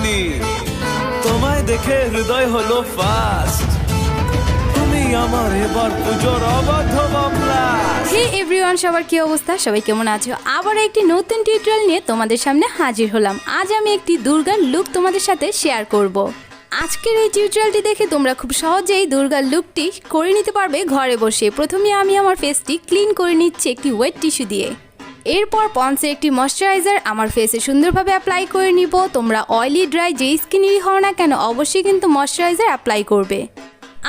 পাইনি, তোমায় দেখে হৃদয় হলো ফাস্ট, তুমি আমার এবার পুজোর অবাধ্য মামলা। হে এভরিওয়ান, সবার কি অবস্থা? সবাই কেমন আছো? আবার একটি নতুন টিউটোরিয়াল নিয়ে তোমাদের সামনে হাজির হলাম। আজ আমি একটি দুর্গার লুক তোমাদের সাথে শেয়ার করব। আজকের এই টিউটোরিয়ালটি দেখে তোমরা খুব সহজেই দুর্গার লুকটি করে নিতে পারবে ঘরে বসে। প্রথমে আমি আমার ফেসটি ক্লিন করে নিচ্ছি একটি ওয়েট টিস্যু দিয়ে। এরপর পন্সের একটি ময়শ্চারাইজার আমার ফেসে সুন্দরভাবে অ্যাপ্লাই করে নিব। তোমরা অয়েলি ড্রাই যেই স্কিনেরই হও না কেন অবশ্যই কিন্তু ময়শ্চারাইজার অ্যাপ্লাই করবে।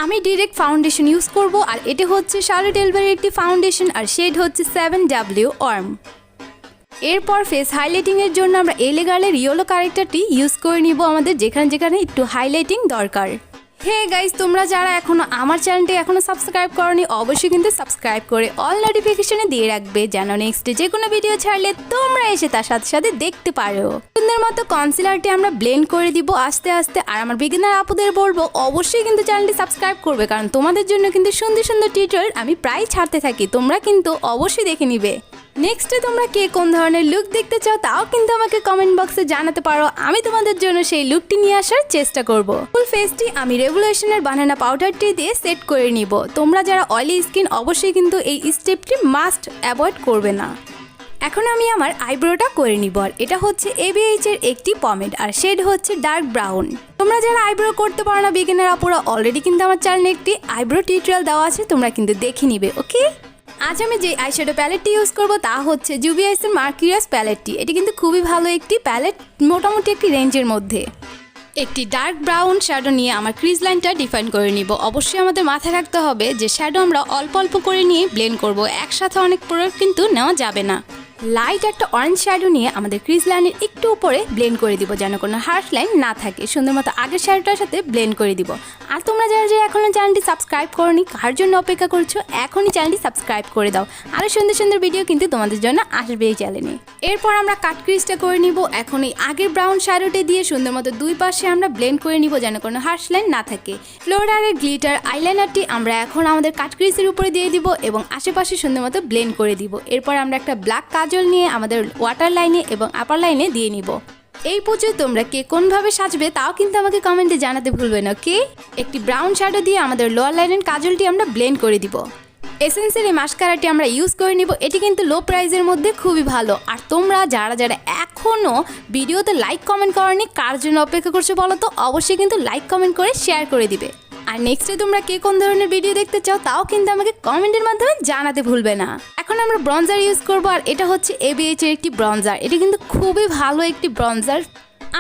আমি ডিরেক্ট ফাউন্ডেশন ইউজ করব, আর এটি হচ্ছে শার্লট টিলবারের একটি ফাউন্ডেশন, আর শেড হচ্ছে 7W ওয়ার্ম। এরপর ফেস হাইলাইটিংয়ের জন্য আমরা এলেগার্লের ইয়েলো কারেক্টারটি ইউজ করে নিব আমাদের যেখানে যেখানে একটু হাইলাইটিং দরকার। হে গাইস, তোমরা যারা এখনো আমার চ্যানেলটি সাবস্ক্রাইব করনি অবশ্যই কিন্তু সাবস্ক্রাইব করে অল নোটিফিকেশনে দিয়ে রাখবে, যেন নেক্সট যে কোনো ভিডিও ছাড়লে তোমরা এসে তার সাথে সাথে দেখতে পারো। সুন্দর মতো কনসিলারটি আমরা ব্লেন্ড করে দিব আস্তে আস্তে। আর আমার বিগিনার আপুদের বলবো অবশ্যই কিন্তু চ্যানেলটি সাবস্ক্রাইব করবে, কারণ তোমাদের জন্য কিন্তু সুন্দর সুন্দর টিউটোরিয়াল আমি প্রায় ছাড়তে থাকি, তোমরা কিন্তু অবশ্যই দেখে নিবে। নেক্সটে তোমরা কে কোন ধরনের লুক দেখতে চাও তাও কিন্তু আমাকে কমেন্ট বক্সে জানাতে পারো, আমি তোমাদের জন্য সেই লুকটি নিয়ে আসার চেষ্টা করব। ফুল ফেসটি আমি রেভলিউশনের বানানা পাউডারটি দিয়ে সেট করে নিব। তোমরা যারা অয়েলি স্কিন অবশ্যই কিন্তু এই স্টেপটি মাস্ট অ্যাভয়েড করবে না। এখন আমি আমার আইব্রোটা করে নিব, আর এটা হচ্ছে ABH এর একটি পমেড, আর শেড হচ্ছে ডার্ক ব্রাউন। তোমরা যারা আইব্রো করতে পারো না বিগিনার আপুরা, অলরেডি কিন্তু আমার চ্যানেলে একটি আইব্রো টিউটোরিয়াল দেওয়া আছে, তোমরা কিন্তু দেখে নিবে। ওকে, আজ আমি যে আইশ্যাডো প্যালেটটি ইউজ করব তা হচ্ছে জুবিআইসের মার্কিউরাস প্যালেটটি। এটি কিন্তু খুবই ভালো একটি প্যালেট, মোটামুটি একটি রেঞ্জের মধ্যে। একটি ডার্ক ব্রাউন শ্যাডো নিয়ে আমার ক্রিজ লাইনটা ডিফাইন করে নিব। অবশ্যই আমাদের মাথায় রাখতে হবে যে শ্যাডো আমরা অল্প অল্প করে নিয়ে ব্লেন্ড করব, একসাথে অনেক প্রোডাক্ট কিন্তু নেওয়া যাবে না। লাইট একটা অরেঞ্জ শ্যাডো নিয়ে আমাদের ক্রিজ লাইনের একটু উপরে ব্লেন্ড করে দিব, যেন কোনো হার্শ লাইন না থাকে। সুন্দর মতো আগের শ্যাডোটার সাথে ব্লেন্ড করে দিব। আর তোমরা যারা যারা এখনো চ্যানেলটি সাবস্ক্রাইব করোনি, কার জন্য অপেক্ষা করছো? এখনই চ্যানেলটি সাবস্ক্রাইব করে দাও, আরও সুন্দর সুন্দর ভিডিও কিন্তু তোমাদের জন্য আসবে এই চ্যানেলে। এরপর আমরা কাট ক্রিজটা করে নিব। এখন এই আগের ব্রাউন শ্যাডোটা দিয়ে সুন্দর মতো দুই পাশে আমরা ব্লেন্ড করে নিব, যেন কোনো হার্শ লাইন না থাকে। ফ্লোরারের গ্লিটার আইলাইনারটি আমরা এখন আমাদের কাট ক্রিজের উপরে দিয়ে দিব এবং আশেপাশে সুন্দর মতো ব্লেন্ড করে দিব। এরপর আমরা একটা ব্ল্যাক কাজল নিয়ে আমাদের ওয়াটার লাইনে এবং আপার লাইনে দিয়ে নিব। এই পুজোয় তোমরা কে কোনভাবে সাজবে তাও কিন্তু আমাকে কমেন্টে জানাতে ভুলবে না। কে একটি ব্রাউন শ্যাডো দিয়ে আমাদের লোয়ার লাইনের কাজলটি আমরা ব্লেন্ড করে দিব। এসেন্সের এই মাস্কারাটি আমরা ইউজ করে নিব। এটি কিন্তু লো প্রাইসের মধ্যে খুবই ভালো। আর তোমরা যারা যারা এখনও ভিডিওতে লাইক কমেন্ট করনি, কার জন্য অপেক্ষা করছো বলো তো? অবশ্যই কিন্তু লাইক কমেন্ট করে শেয়ার করে দিবে। আর নেক্সটে তোমরা কে কোন ধরনের ভিডিও দেখতে চাও তাও কিন্তু আমাকে কমেন্টের মাধ্যমে জানাতে ভুলবে না। এখন আমরা ব্রঞ্জার ইউজ করব, আর এটা হচ্ছে ABH এর একটি ব্রঞ্জার। এটি কিন্তু খুবই ভালো একটি ব্রঞ্জার।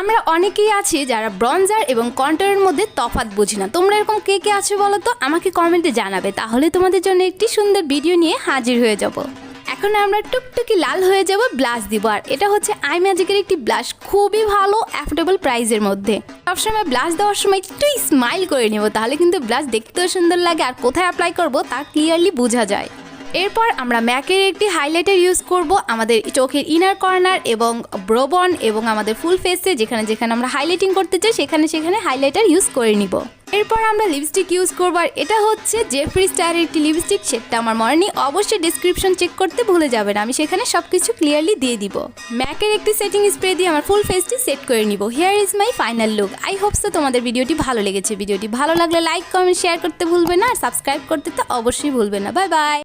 আমরা অনেকেই আছি যারা ব্রঞ্জার এবং কন্ট্যুরের মধ্যে তফাৎ বুঝি না। তোমরা এরকম কে কে আছে বলো তো? আমাকে কমেন্টে জানাবে, তাহলে তোমাদের জন্য একটি সুন্দর ভিডিও নিয়ে হাজির হয়ে যাব। এখন আমরা টুকটুকি লাল হয়ে যাব, ব্লাশ দিব। আর এটা হচ্ছে আই ম্যাজিকের একটি ব্লাশ, খুবই ভালো অ্যাফোর্ডেবল প্রাইসের মধ্যে। সবসময় ব্লাশ দেওয়ার সময় একটু স্মাইল করে নেব, তাহলে কিন্তু ব্লাশ দেখতেও সুন্দর লাগে, আর কোথায় অ্যাপ্লাই করব তা ক্লিয়ারলি বোঝা যায়। এরপর আমরা ম্যাকের একটি হাইলাইটার ইউজ করব আমাদের চোখের ইনার কর্নার এবং ব্রোবন এবং আমাদের ফুল ফেসে যেখানে যেখানে আমরা হাইলাইটিং করতে চাই সেখানে সেখানে হাইলাইটার ইউজ করে নিব। এরপর আমরা লিপস্টিক ইউজ করব, আর এটা হচ্ছে জেফ্রি স্টাইলের একটি লিপস্টিক। সেটা আমার মনে নেই, অবশ্যই ডেসক্রিপশন চেক করতে ভুলে যাবেন, আমি সেখানে সবকিছু ক্লিয়ারলি দিয়ে দিব। ম্যাকের একটি সেটিং স্প্রে দিয়ে আমার ফুল ফেসটি সেট করে নিব। Here is my final look. I hope so তোমাদের ভিডিওটি ভালো লেগেছে। ভিডিওটি ভালো লাগলে লাইক কমেন্ট শেয়ার করতে ভুলবে না, আর সাবস্ক্রাইব করতে তো অবশ্যই ভুলবে না। Bye bye.